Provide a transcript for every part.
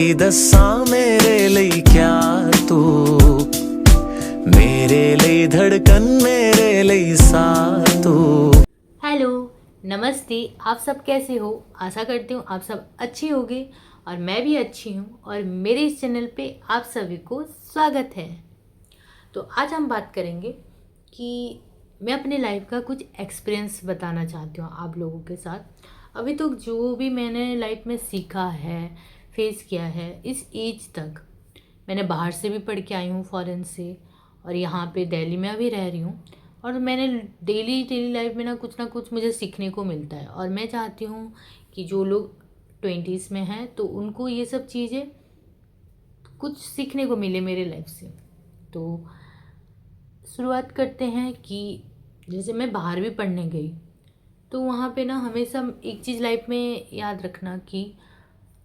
दस्सा मेरे लिए क्या तू, मेरे लिए धड़कन, मेरे लिए सा तू। हेलो, नमस्ते। आप सब कैसे हो? आशा करती हूँ आप सब अच्छी होगी और मैं भी अच्छी हूँ और मेरे इस चैनल पे आप सभी को स्वागत है। तो आज हम बात करेंगे कि मैं अपने लाइफ का कुछ एक्सपीरियंस बताना चाहती हूँ आप लोगों के साथ। अभी तक जो भी मैंने लाइफ में सीखा है, फेस किया है, इस एज तक मैंने बाहर से भी पढ़ के आई हूँ, फॉरेन से, और यहाँ पे दिल्ली में अभी रह रही हूँ। और मैंने डेली लाइफ में ना कुछ मुझे सीखने को मिलता है और मैं चाहती हूँ कि जो लोग 20s में हैं तो उनको ये सब चीज़ें कुछ सीखने को मिले मेरे लाइफ से। तो शुरुआत करते हैं कि जैसे मैं बाहर भी पढ़ने गई तो वहाँ पे ना हमेशा एक चीज़ लाइफ में याद रखना कि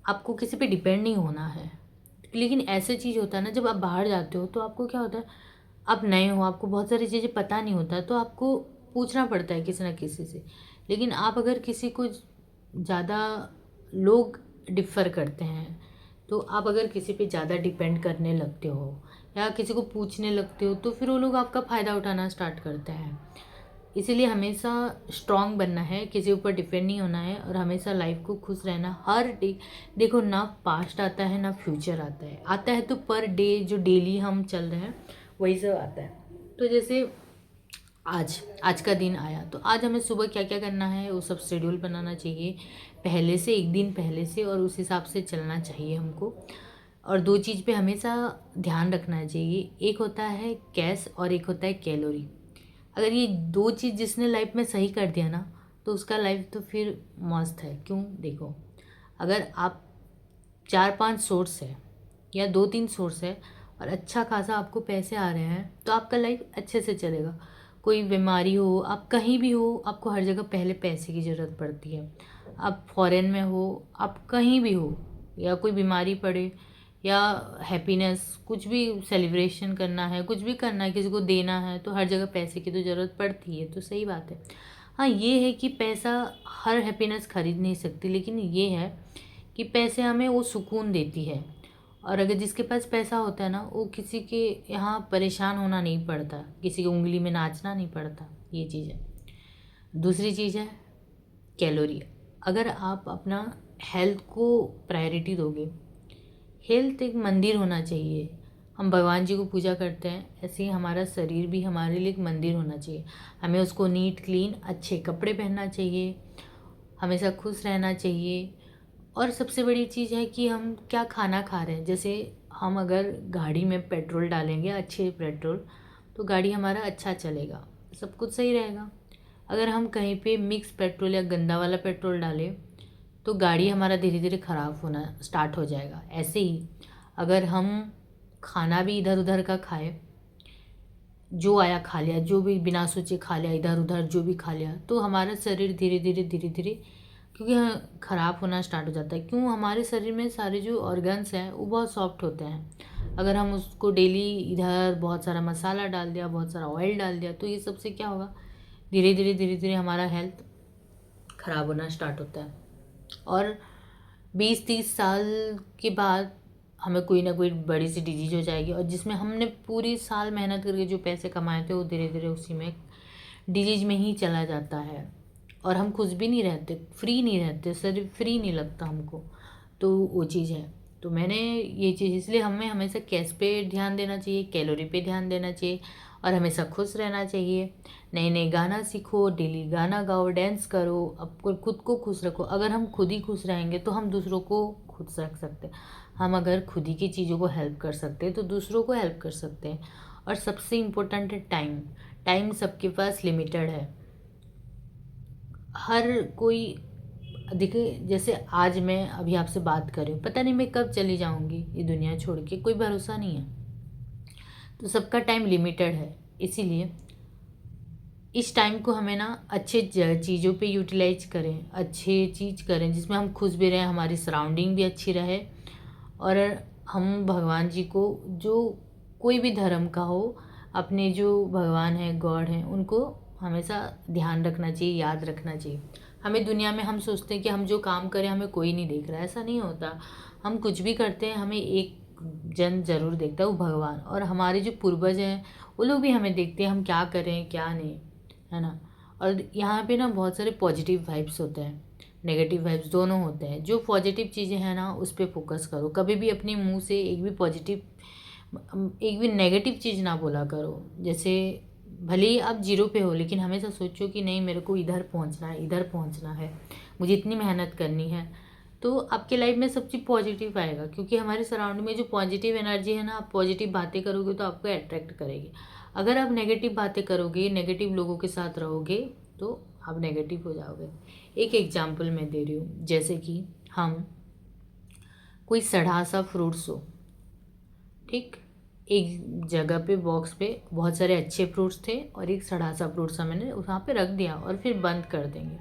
आपको किसी पे डिपेंड नहीं होना है। लेकिन ऐसे चीज़ होता है ना, जब आप बाहर जाते हो तो आपको क्या होता है, आप नए हो, आपको बहुत सारी चीज़ें पता नहीं होता तो आपको पूछना पड़ता है किसी ना किसी से। लेकिन आप अगर किसी को ज़्यादा, लोग डिफ़र करते हैं तो आप अगर किसी पे ज़्यादा डिपेंड करने लगते हो या किसी को पूछने लगते हो तो फिर वो लोग आपका फ़ायदा उठाना स्टार्ट करते हैं। इसीलिए हमेशा स्ट्रांग बनना है, किसी ऊपर डिपेंड नहीं होना है और हमेशा लाइफ को खुश रहना। हर डे देखो, ना पास्ट आता है ना फ्यूचर आता है तो पर डे जो डेली हम चल रहे हैं वही सब आता है। तो जैसे आज का दिन आया तो आज हमें सुबह क्या क्या करना है वो सब शेड्यूल बनाना चाहिए पहले से, एक दिन पहले से, और उस हिसाब से चलना चाहिए हमको। और दो चीज़ पे हमेशा ध्यान रखना चाहिए, एक होता है कैश और एक होता है कैलोरी। अगर ये दो चीज़ जिसने लाइफ में सही कर दिया ना तो उसका लाइफ तो फिर मस्त है। क्यों? देखो, अगर आप 4-5 सोर्स है या 2-3 सोर्स है और अच्छा खासा आपको पैसे आ रहे हैं तो आपका लाइफ अच्छे से चलेगा। कोई बीमारी हो, आप कहीं भी हो, आपको हर जगह पहले पैसे की ज़रूरत पड़ती है। आप फॉरेन में हो, आप कहीं भी हो, या कोई बीमारी पड़े या हैप्पीनेस, कुछ भी सेलिब्रेशन करना है, कुछ भी करना है, किसी को देना है, तो हर जगह पैसे की तो ज़रूरत पड़ती है। तो सही बात है। हाँ, ये है कि पैसा हर हैप्पीनेस खरीद नहीं सकती, लेकिन ये है कि पैसे हमें वो सुकून देती है। और अगर जिसके पास पैसा होता है ना, वो किसी के यहाँ परेशान होना नहीं पड़ता, किसी की उंगली में नाचना नहीं पड़ता। ये चीज़ है। दूसरी चीज़ है कैलोरी। अगर आप अपना हेल्थ को प्रायोरिटी दोगे, हेल्थ एक मंदिर होना चाहिए। हम भगवान जी को पूजा करते हैं, ऐसे ही हमारा शरीर भी हमारे लिए एक मंदिर होना चाहिए। हमें उसको नीट क्लीन अच्छे कपड़े पहनना चाहिए, हमेशा खुश रहना चाहिए। और सबसे बड़ी चीज़ है कि हम क्या खाना खा रहे हैं। जैसे हम अगर गाड़ी में पेट्रोल डालेंगे, अच्छे पेट्रोल, तो गाड़ी हमारा अच्छा चलेगा, सब कुछ सही रहेगा। अगर हम कहीं पे मिक्स पेट्रोल या गंदा वाला पेट्रोल डालें तो गाड़ी हमारा धीरे धीरे ख़राब होना स्टार्ट हो जाएगा। ऐसे ही अगर हम खाना भी इधर उधर का खाए, जो आया खा लिया, जो भी बिना सोचे खा लिया, इधर उधर जो भी खा लिया, तो हमारा शरीर धीरे धीरे क्योंकि ख़राब होना स्टार्ट हो जाता है। क्यों? हमारे शरीर में सारे जो ऑर्गन्स हैं वो बहुत सॉफ्ट होते हैं। अगर हम उसको डेली इधर बहुत सारा मसाला डाल दिया, बहुत सारा ऑयल डाल दिया, तो ये सबसे क्या होगा, धीरे धीरे हमारा हेल्थ ख़राब होना स्टार्ट होता है। और 20-30 साल के बाद हमें कोई ना कोई बड़ी सी डिजीज हो जाएगी, और जिसमें हमने पूरी साल मेहनत करके जो पैसे कमाए थे वो धीरे धीरे उसी में डिजीज में ही चला जाता है। और हम खुश भी नहीं रहते, फ्री नहीं रहते, शरीर फ्री नहीं लगता हमको। तो वो चीज़ है। तो मैंने ये चीज़, इसलिए हमें हमेशा कैश पे ध्यान देना चाहिए, कैलोरी पे ध्यान देना चाहिए, और हमेशा खुश रहना चाहिए। नए नए गाना सीखो, डेली गाना गाओ, डांस करो, आपको खुद को खुश रखो। अगर हम खुद ही खुश रहेंगे तो हम दूसरों को खुश रख सकते हैं। हम अगर खुद ही की चीज़ों को हेल्प कर सकते हैं तो दूसरों को हेल्प कर सकते हैं। और सबसे इम्पोर्टेंट है टाइम। टाइम सबके पास लिमिटेड है। हर कोई, देखिए, जैसे आज मैं अभी आपसे बात कर रही हूँ, पता नहीं मैं कब चली जाऊँगी ये दुनिया छोड़ के, कोई भरोसा नहीं है। तो सबका टाइम लिमिटेड है, इसीलिए इस टाइम को हमें ना अच्छे चीज़ों पे यूटिलाइज करें, अच्छे चीज़ करें जिसमें हम खुश भी रहें, हमारी सराउंडिंग भी अच्छी रहे। और हम भगवान जी को, जो कोई भी धर्म का हो, अपने जो भगवान हैं, गॉड हैं, उनको हमेशा ध्यान रखना चाहिए, याद रखना चाहिए। हमें दुनिया में हम सोचते हैं कि हम जो काम करें हमें कोई नहीं देख रहा है, ऐसा नहीं होता। हम कुछ भी करते हैं हमें एक जन ज़रूर देखता है, वो भगवान। और हमारे जो पूर्वज हैं वो लोग भी हमें देखते हैं हम क्या करें क्या नहीं, है ना। और यहाँ पे ना बहुत सारे पॉजिटिव वाइब्स होते हैं, नेगेटिव वाइब्स दोनों होते हैं। जो पॉजिटिव चीज़ें हैं ना उस पर फोकस करो, कभी भी अपने मुंह से एक भी नेगेटिव चीज़ ना बोला करो। जैसे भले ही आप जीरो पे हो लेकिन हमेशा सोचो कि नहीं, मेरे को इधर पहुंचना है, इधर पहुंचना है, मुझे इतनी मेहनत करनी है। तो आपके लाइफ में सब चीज़ पॉजिटिव आएगा, क्योंकि हमारे सराउंडिंग में जो पॉजिटिव एनर्जी है ना, आप पॉजिटिव बातें करोगे तो आपको अट्रैक्ट करेगी। अगर आप नेगेटिव बातें करोगे, नेगेटिव लोगों के साथ रहोगे तो आप नेगेटिव हो जाओगे। एक एग्जाम्पल मैं दे रही हूँ, जैसे कि हम कोई सड़ा सा फ्रूट्स हो, ठीक, एक जगह पे बॉक्स पे बहुत सारे अच्छे फ्रूट्स थे और एक सड़ा सा फ्रूट्स मैंने वहाँ पे रख दिया और फिर बंद कर देंगे।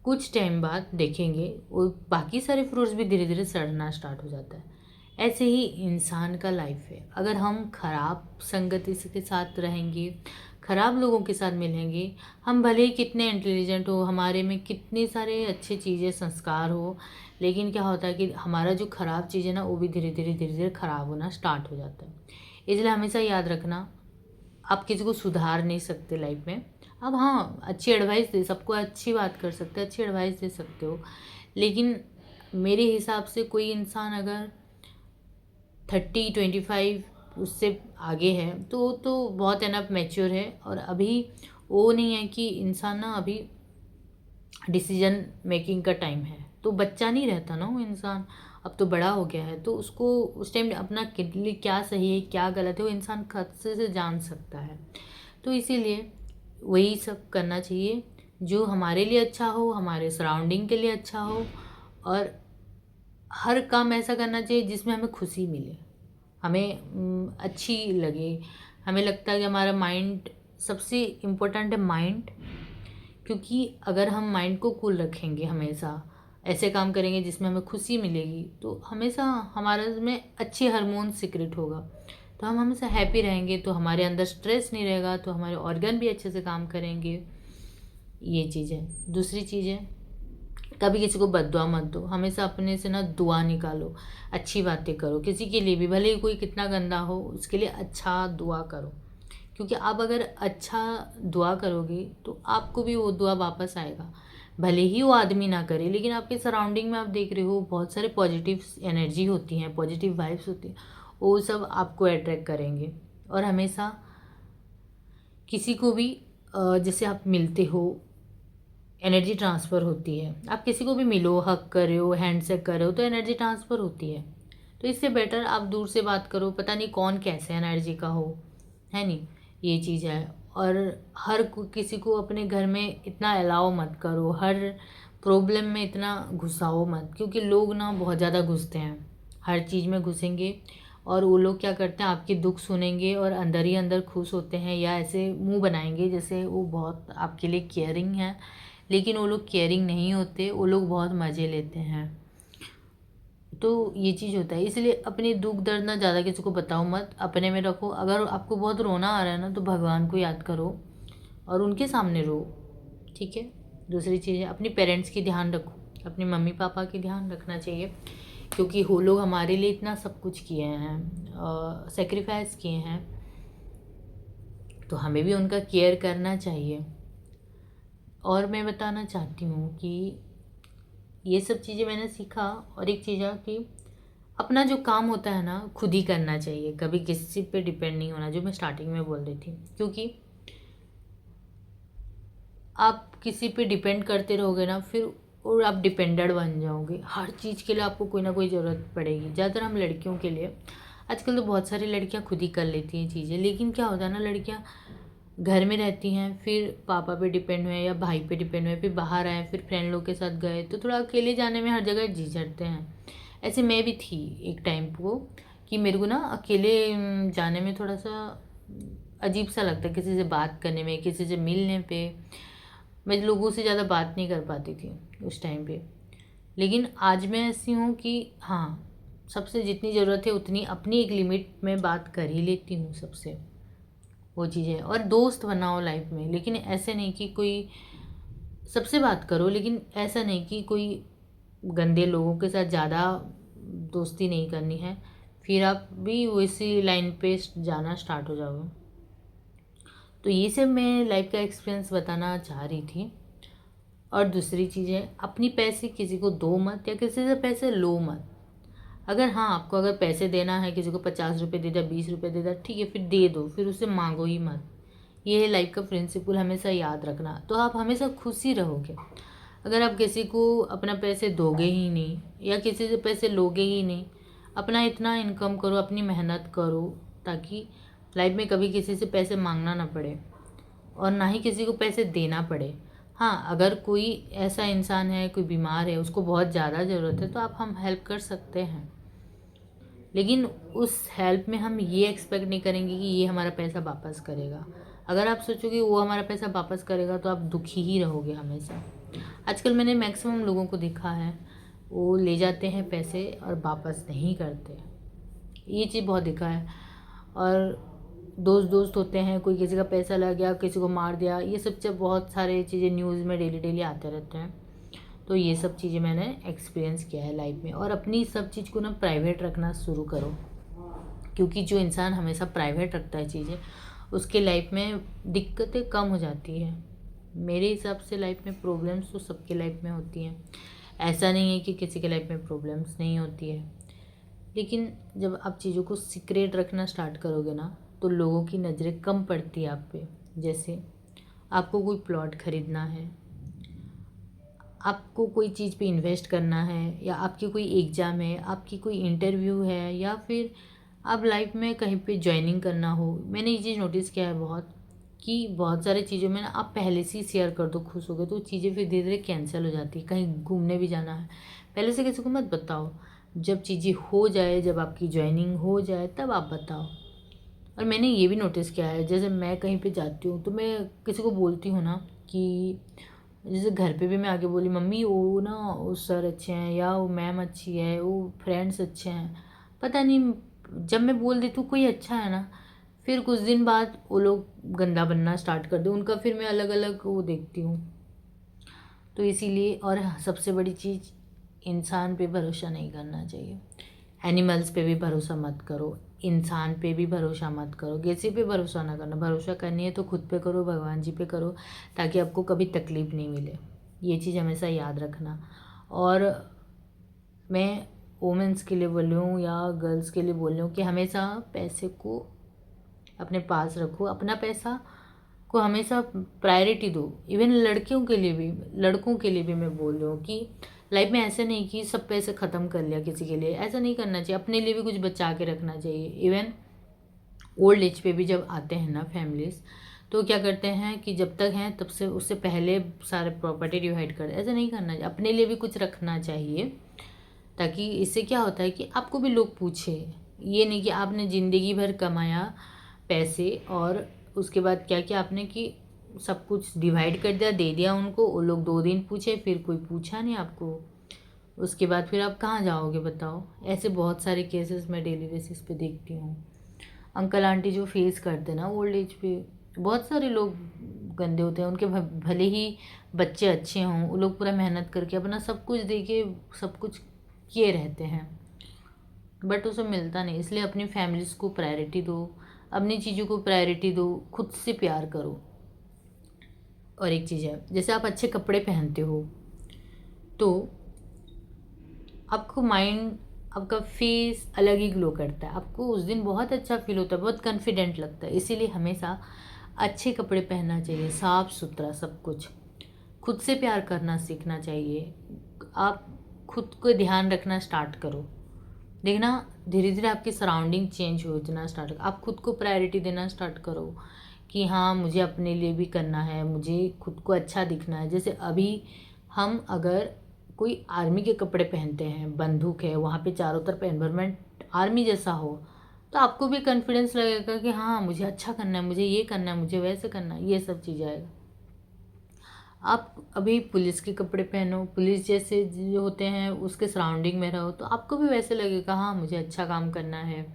कुछ टाइम बाद देखेंगे वो बाकी सारे फ्रूट्स भी धीरे धीरे सड़ना स्टार्ट हो जाता है। ऐसे ही इंसान का लाइफ है। अगर हम खराब संगति के साथ रहेंगे, खराब लोगों के साथ मिलेंगे, हम भले ही कितने इंटेलिजेंट हो, हमारे में कितने सारे अच्छे चीज़ें संस्कार हो, लेकिन क्या होता है कि हमारा जो खराब चीज़ है ना वो भी धीरे धीरे खराब होना स्टार्ट हो जाता है। इसलिए हमेशा याद रखना, आप किसी को सुधार नहीं सकते लाइफ में। अब हाँ, अच्छी एडवाइस दे, सबको अच्छी बात कर सकते हैं, अच्छी एडवाइस दे सकते हो, लेकिन मेरे हिसाब से कोई इंसान अगर 30-25 उससे आगे है तो बहुत एनफ मैच्योर है। और अभी वो नहीं है कि इंसान ना अभी डिसीजन मेकिंग का टाइम है, तो बच्चा नहीं रहता ना वो इंसान, अब तो बड़ा हो गया है। तो उसको उस टाइम अपना के लिए क्या सही है क्या गलत है वो इंसान खुद से जान सकता है। तो इसीलिए वही सब करना चाहिए जो हमारे लिए अच्छा हो, हमारे सराउंडिंग के लिए अच्छा हो, और हर काम ऐसा करना चाहिए जिसमें हमें खुशी मिले, हमें अच्छी लगे। हमें लगता है कि हमारा माइंड सबसे इम्पोर्टेंट है, माइंड। क्योंकि अगर हम माइंड को कूल रखेंगे, हमेशा ऐसे काम करेंगे जिसमें हमें खुशी मिलेगी, तो हमेशा हमारे में अच्छे हार्मोन सिक्रेट होगा, तो हम हमेशा हैप्पी रहेंगे, तो हमारे अंदर स्ट्रेस नहीं रहेगा, तो हमारे ऑर्गन भी अच्छे से काम करेंगे। ये चीज़ है। दूसरी चीज़ है, कभी किसी को बद्दुआ मत दो, हमेशा अपने से ना दुआ निकालो, अच्छी बातें करो किसी के लिए भी, भले ही कोई कितना गंदा हो उसके लिए अच्छा दुआ करो। क्योंकि आप अगर अच्छा दुआ करोगे तो आपको भी वो दुआ वापस आएगा, भले ही वो आदमी ना करे, लेकिन आपके सराउंडिंग में आप देख रहे हो बहुत सारे पॉजिटिव एनर्जी होती हैं, पॉजिटिव वाइब्स होती हैं, वो सब आपको अट्रैक्ट करेंगे। और हमेशा किसी को भी जैसे आप मिलते हो, एनर्जी ट्रांसफ़र होती है। आप किसी को भी मिलो, हक कर रहे हो, हैंडशेक कर रहे हो, तो एनर्जी ट्रांसफ़र होती है। तो इससे बेटर आप दूर से बात करो, पता नहीं कौन कैसे एनर्जी का हो, है नहीं, ये चीज़ है। और किसी को अपने घर में इतना अलाउ मत करो, हर प्रॉब्लम में इतना घुसाओ मत, क्योंकि लोग ना बहुत ज़्यादा घुसते हैं, हर चीज़ में घुसेंगे। और वो लोग क्या करते हैं, आपके दुख सुनेंगे और अंदर ही अंदर खुश होते हैं, या ऐसे मुंह बनाएंगे जैसे वो बहुत आपके लिए केयरिंग है, लेकिन वो लोग केयरिंग नहीं होते, वो लोग बहुत मज़े लेते हैं। तो ये चीज़ होता है। इसलिए अपने दुख दर्द ना ज़्यादा किसी को बताओ मत, अपने में रखो। अगर आपको बहुत रोना आ रहा है ना तो भगवान को याद करो और उनके सामने रो, ठीक है। दूसरी चीज़ है, अपने पेरेंट्स की ध्यान रखो, अपने मम्मी पापा की ध्यान रखना चाहिए, क्योंकि वो लोग हमारे लिए इतना सब कुछ किए हैं, सेक्रीफाइस किए हैं, तो हमें भी उनका केयर करना चाहिए। और मैं बताना चाहती हूँ कि ये सब चीज़ें मैंने सीखा। और एक चीज़ है कि अपना जो काम होता है ना खुद ही करना चाहिए, कभी किसी पे डिपेंड नहीं होना, जो मैं स्टार्टिंग में बोल रही थी। क्योंकि आप किसी पे डिपेंड करते रहोगे ना फिर, और आप डिपेंडेंट बन जाओगे, हर चीज़ के लिए आपको कोई ना कोई ज़रूरत पड़ेगी। ज़्यादातर हम लड़कियों के लिए, आजकल तो बहुत सारी लड़कियां खुद ही कर लेती हैं चीज़ें, लेकिन क्या होता है ना, लड़कियां घर में रहती हैं, फिर पापा पे डिपेंड हुए या भाई पे डिपेंड हुए, फिर बाहर आए, फिर फ्रेंड लोग के साथ गए, तो थोड़ा अकेले जाने में हर जगह झिझकते हैं। ऐसे मैं भी थी एक टाइम को, कि मेरे को ना अकेले जाने में थोड़ा सा अजीब सा लगता है, किसी से बात करने में, किसी से मिलने पे। मैं लोगों से ज़्यादा बात नहीं कर पाती थी उस टाइम पे। लेकिन आज मैं ऐसी हूँ कि हाँ, सबसे जितनी ज़रूरत है उतनी अपनी एक लिमिट में बात कर ही लेती हूँ सबसे, वो चीज़ है। और दोस्त बनाओ लाइफ में, लेकिन ऐसे नहीं कि कोई सबसे बात करो, लेकिन ऐसा नहीं कि कोई गंदे लोगों के साथ ज़्यादा दोस्ती नहीं करनी है, फिर आप भी वैसी लाइन पे जाना स्टार्ट हो जाओगे। तो ये सब मैं लाइफ का एक्सपीरियंस बताना चाह रही थी। और दूसरी चीज़ है, अपनी पैसे किसी को दो मत या किसी से पैसे लो मत। अगर हाँ, आपको अगर पैसे देना है, किसी को 50 रुपये दे दिया, 20 रुपये दे दिया, ठीक है, फिर दे दो, फिर उससे मांगो ही मत। ये है लाइफ का प्रिंसिपल, हमेशा याद रखना, तो आप हमेशा खुश ही रहोगे। अगर आप किसी को अपना पैसे दोगे ही नहीं या किसी से पैसे लोगे ही नहीं, अपना इतना इनकम करो, अपनी मेहनत करो, ताकि लाइफ में कभी किसी से पैसे मांगना ना पड़े और ना ही किसी को पैसे देना पड़े। हाँ, अगर कोई ऐसा इंसान है, कोई बीमार है, उसको बहुत ज़्यादा ज़रूरत है, तो आप हम हेल्प कर सकते हैं, लेकिन उस हेल्प में हम ये एक्सपेक्ट नहीं करेंगे कि ये हमारा पैसा वापस करेगा। अगर आप सोचोगे वो हमारा पैसा वापस करेगा, तो आप दुखी ही रहोगे हमेशा। आजकल मैंने मैक्सिमम लोगों को देखा है, वो ले जाते हैं पैसे और वापस नहीं करते। ये चीज़ बहुत देखा है। और दोस्त दोस्त होते हैं, कोई किसी का पैसा लग गया, किसी को मार दिया, ये सब जब बहुत सारे चीज़ें न्यूज़ में डेली डेली आते रहते हैं। तो ये सब चीज़ें मैंने एक्सपीरियंस किया है लाइफ में। और अपनी सब चीज़ को ना प्राइवेट रखना शुरू करो, क्योंकि जो इंसान हमेशा प्राइवेट रखता है चीज़ें, उसके लाइफ में दिक्कतें कम हो जाती है। मेरे हिसाब से लाइफ में प्रॉब्लम्स तो सबके लाइफ में होती हैं, ऐसा नहीं है कि किसी के लाइफ में प्रॉब्लम्स नहीं होती है, लेकिन जब आप चीज़ों को सीक्रेट रखना स्टार्ट करोगे ना, तो लोगों की नज़रें कम पड़ती है आप पे। जैसे आपको कोई प्लॉट ख़रीदना है, आपको कोई चीज़ पे इन्वेस्ट करना है, या आपकी कोई एग्ज़ाम है, आपकी कोई इंटरव्यू है, या फिर आप लाइफ में कहीं पे ज्वाइनिंग करना हो। मैंने ये चीज़ नोटिस किया है बहुत, कि बहुत सारी चीज़ों में ना आप पहले से ही शेयर कर दो, खुश हो गए, तो चीज़ें फिर धीरे धीरे कैंसिल हो जाती है। कहीं घूमने भी जाना है, पहले से किसी को मत बताओ, जब चीज़ें हो जाए, जब आपकी ज्वाइनिंग हो जाए, तब आप बताओ। और मैंने ये भी नोटिस किया है, जैसे मैं कहीं पे जाती हूँ तो मैं किसी को बोलती हूँ ना, कि जैसे घर पे भी मैं आगे बोली, मम्मी वो ना वो सर अच्छे हैं, या वो मैम अच्छी है, वो फ्रेंड्स अच्छे हैं, पता नहीं, जब मैं बोल देती हूँ कोई अच्छा है ना, फिर कुछ दिन बाद वो लोग गंदा बनना स्टार्ट कर दे उनका, फिर मैं अलग अलग वो देखती हूँ। तो इसीलिए, और सबसे बड़ी चीज़, इंसान पे भरोसा नहीं करना चाहिए। एनिमल्स पे भी भरोसा मत करो, इंसान पे भी भरोसा मत करो, किसी पे भरोसा ना करना। भरोसा करनी है तो खुद पे करो, भगवान जी पे करो, ताकि आपको कभी तकलीफ़ नहीं मिले। ये चीज़ हमेशा याद रखना। और मैं वोमेंस के लिए बोल रही हूँ या गर्ल्स के लिए बोल रही हूँ कि हमेशा पैसे को अपने पास रखो, अपना पैसा को हमेशा प्रायोरिटी दो। इवन लड़कियों के लिए भी, लड़कों के लिए भी मैं बोल रही हूँ कि लाइफ में ऐसे नहीं कि सब पैसे ख़त्म कर लिया किसी के लिए, ऐसा नहीं करना चाहिए। अपने लिए भी कुछ बचा के रखना चाहिए। इवन ओल्ड एज पे भी जब आते हैं ना फैमिलीज, तो क्या करते हैं कि जब तक हैं तब से, उससे पहले सारे प्रॉपर्टी डिवाइड कर, ऐसा नहीं करना चाहिए। अपने लिए भी कुछ रखना चाहिए, ताकि इससे क्या होता है कि आपको भी लोग पूछे। ये नहीं कि आपने ज़िंदगी भर कमाया पैसे और उसके बाद क्या किया आपने, कि सब कुछ डिवाइड कर दिया, दे दिया उनको, वो लोग 2 दिन पूछे, फिर कोई पूछा नहीं आपको, उसके बाद फिर आप कहाँ जाओगे बताओ। ऐसे बहुत सारे केसेस मैं डेली बेसिस पे देखती हूँ। अंकल आंटी जो फेस करते ना ओल्ड एज पे, बहुत सारे लोग गंदे होते हैं, उनके भले ही बच्चे अच्छे हों, वो लोग पूरा मेहनत करके अपना सब कुछ दे के सब कुछ किए रहते हैं, बट उसे मिलता नहीं। इसलिए अपनी फैमिलीज़ को प्रायोरिटी दो, अपनी चीज़ों को प्रायोरिटी दो, खुद से प्यार करो। और एक चीज़ है, जैसे आप अच्छे कपड़े पहनते हो तो आपको माइंड, आपका फेस अलग ही ग्लो करता है, आपको उस दिन बहुत अच्छा फील होता है, बहुत कॉन्फिडेंट लगता है। इसीलिए हमेशा अच्छे कपड़े पहनना चाहिए, साफ़ सुथरा सब कुछ। खुद से प्यार करना सीखना चाहिए। आप खुद को ध्यान रखना स्टार्ट करो, देखना धीरे धीरे आपकी सराउंडिंग चेंज होना स्टार्ट। आप खुद को प्रायोरिटी देना स्टार्ट करो कि हाँ, मुझे अपने लिए भी करना है, मुझे खुद को अच्छा दिखना है। जैसे अभी हम अगर कोई आर्मी के कपड़े पहनते हैं, बंदूक है, वहाँ पे चारों तरफ एनवायरनमेंट आर्मी जैसा हो, तो आपको भी कॉन्फिडेंस लगेगा कि हाँ, मुझे अच्छा करना है, मुझे ये करना है, मुझे वैसे करना है, ये सब चीज़ आएगा। आप अभी पुलिस के कपड़े पहनो, पुलिस जैसे जो होते हैं उसके सराउंडिंग में रहो, तो आपको भी वैसे लगेगा हाँ, मुझे अच्छा काम करना है,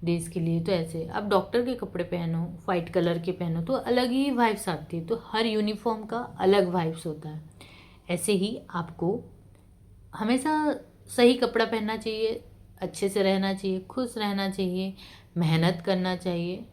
डेज के लिए तो ऐसे। अब डॉक्टर के कपड़े पहनो, वाइट कलर के पहनो तो अलग ही वाइब्स आती है। तो हर यूनिफॉर्म का अलग वाइब्स होता है। ऐसे ही आपको हमेशा सही कपड़ा पहनना चाहिए, अच्छे से रहना चाहिए, खुश रहना चाहिए, मेहनत करना चाहिए।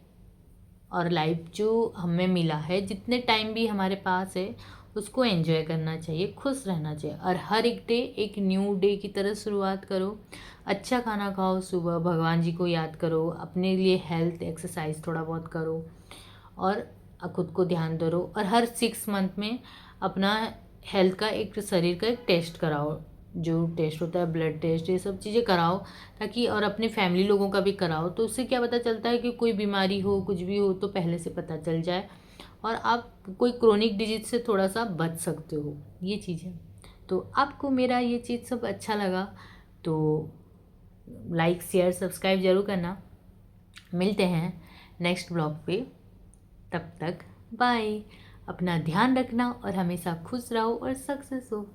और लाइफ जो हमें मिला है, जितने टाइम भी हमारे पास है, उसको एंजॉय करना चाहिए, खुश रहना चाहिए। और हर एक डे एक न्यू डे की तरह शुरुआत करो। अच्छा खाना खाओ, सुबह भगवान जी को याद करो, अपने लिए हेल्थ एक्सरसाइज थोड़ा बहुत करो और खुद को ध्यान दो। और हर 6 मंथ में अपना हेल्थ का एक, शरीर का एक टेस्ट कराओ। जो टेस्ट होता है ब्लड टेस्ट, ये सब चीज़ें कराओ ताकि, और अपने फैमिली लोगों का भी कराओ। तो उससे क्या पता चलता है कि कोई बीमारी हो, कुछ भी हो तो पहले से पता चल जाए और आप कोई क्रोनिक डिजीज से थोड़ा सा बच सकते हो। ये चीज़ है। तो आपको मेरा ये चीज़ सब अच्छा लगा तो लाइक शेयर सब्सक्राइब ज़रूर करना। मिलते हैं नेक्स्ट ब्लॉग पे, तब तक बाय। अपना ध्यान रखना और हमेशा खुश रहो और सक्सेस हो।